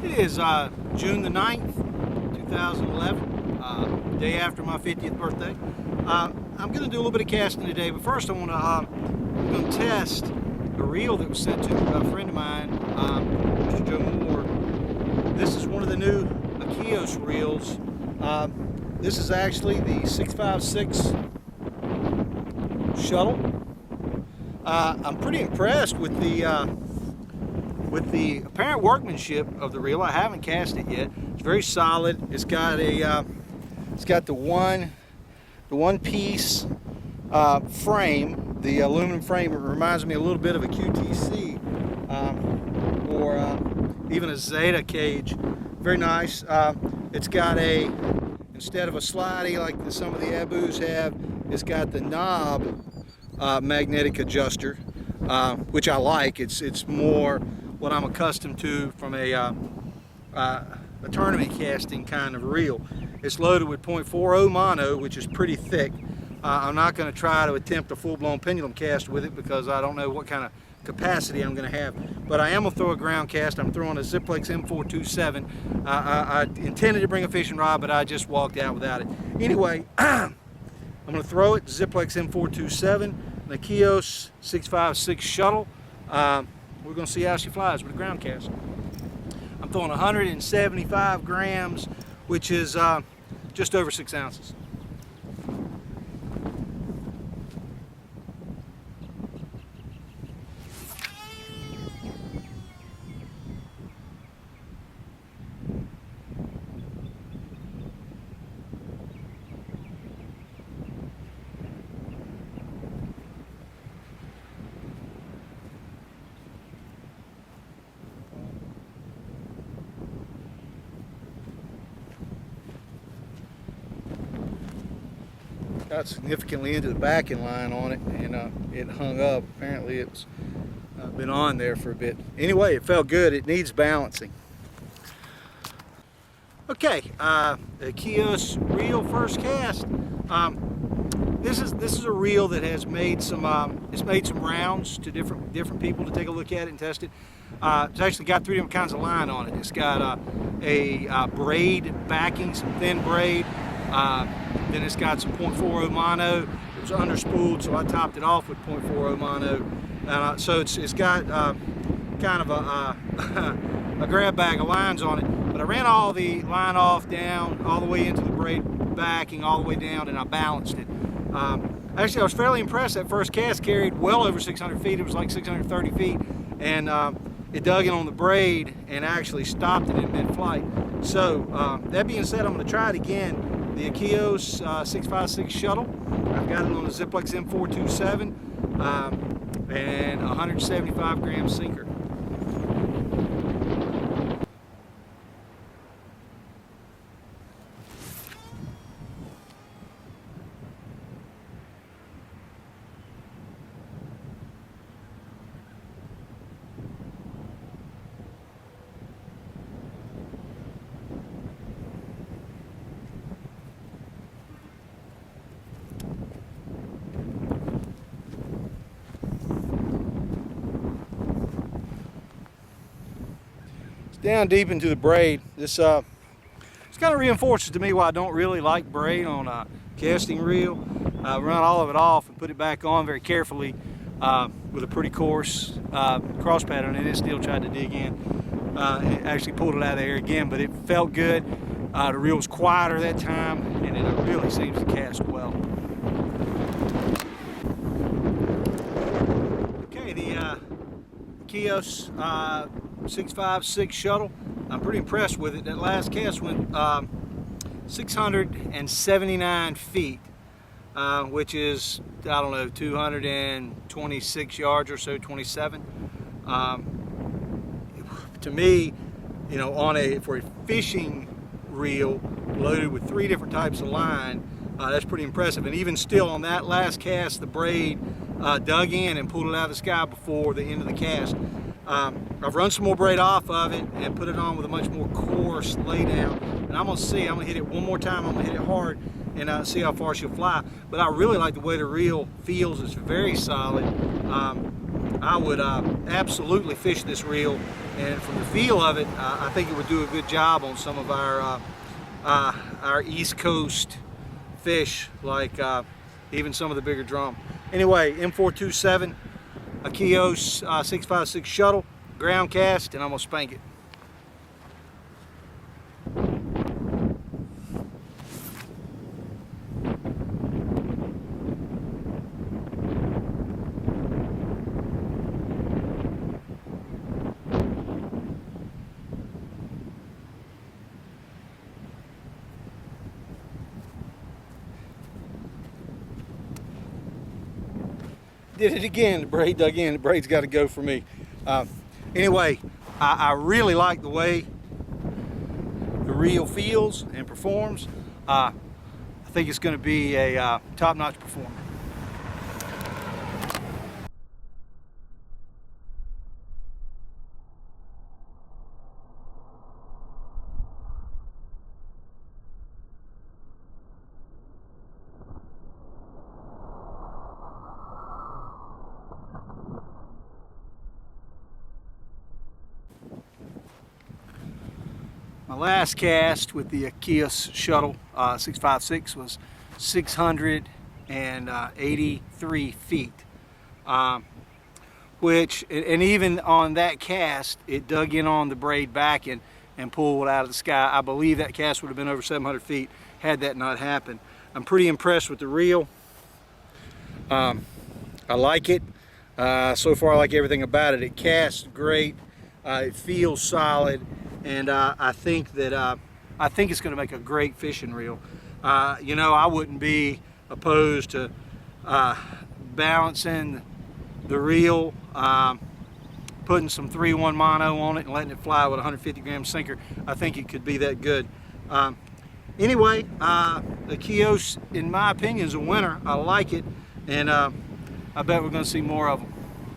It is June the 9th, 2011, day after my 50th birthday. I'm going to do a little bit of casting today, but first I'm going to test a reel that was sent to me by a friend of mine, Mr. Joe Moore. This is one of the new Akios reels. This is actually the 656 Shuttle. I'm pretty impressed with the apparent workmanship of the reel. I haven't cast it yet. It's very solid. It's got the one piece frame, the aluminum frame. It reminds me a little bit of a QTC or even a Zeta cage. Very nice. It's got instead of a slidey like some of the Abus have, it's got the knob magnetic adjuster, which I like. It's more what I'm accustomed to from a tournament casting kind of reel. It's loaded with .40 mono, which is pretty thick. I'm not going to try to attempt a full-blown pendulum cast with it because I don't know what kind of capacity I'm going to have. But I am going to throw a ground cast. I'm throwing a Ziplex M427. I intended to bring a fishing rod, but I just walked out without it. Anyway, I'm going to throw it, Ziplex M427, an Akios 656 Shuttle. We're going to see how she flies with a ground cast. I'm throwing 175 grams, which is just over 6 ounces. Got significantly into the backing line on it, and it hung up. Apparently it's been on there for a bit. Anyway, it felt good. It needs balancing. Okay, the Akios reel first cast. This is a reel that has made some rounds to different people to take a look at it and test it. It's actually got 3 different kinds of line on it. It's got a braid backing, some thin braid. Then it's got some .40 mono. It was underspooled, so I topped it off with .40 mono. So it's got kind of a grab bag of lines on it. But I ran all the line off down, all the way into the braid backing, all the way down, and I balanced it. Actually, I was fairly impressed. That first cast carried well over 600 feet. It was like 630 feet. And it dug in on the braid and actually stopped it in mid-flight. So that being said, I'm going to try it again. The Akios 656 Shuttle. I've got it on a Ziplex M427 and 175 gram sinker. Down deep into the braid. This kind of reinforces to me why I don't really like braid on a casting reel. Run all of it off and put it back on very carefully with a pretty coarse cross pattern, and it still tried to dig in. It actually pulled it out of the air again, but it felt good. The reel was quieter that time, and it really seems to cast well. Okay, the Akios 656 Shuttle. I'm pretty impressed with it. That last cast went 679 feet, which is, I don't know, 226 yards or so, 27. To me, you know, for a fishing reel loaded with 3 different types of line, that's pretty impressive. And even still, on that last cast, the braid dug in and pulled it out of the sky before the end of the cast. I've run some more braid off of it and put it on with a much more coarse laydown, and I'm going to see. I'm going to hit it one more time. I'm going to hit it hard and see how far she'll fly. But I really like the way the reel feels. It's very solid. I would absolutely fish this reel, and from the feel of it, I think it would do a good job on some of our East Coast fish, like even some of the bigger drum. Anyway, M427 Akios 656 Shuttle, ground cast, and I'm gonna spank it. Did it again. The braid dug in. The braid's got to go for me. Anyway, I really like the way the reel feels and performs. I think it's going to be a top-notch performer. My last cast with the Akios Shuttle 656 was 683 feet, which, and even on that cast, it dug in on the braid back and pulled out of the sky. I believe that cast would have been over 700 feet had that not happened. I'm pretty impressed with the reel. I like it. So far, I like everything about it. It casts great. It feels solid. And I think that it's going to make a great fishing reel. You know, I wouldn't be opposed to balancing the reel, putting some 3-1 mono on it and letting it fly with a 150-gram sinker. I think it could be that good. Anyway, the Akios, in my opinion, is a winner. I like it, and I bet we're going to see more of them.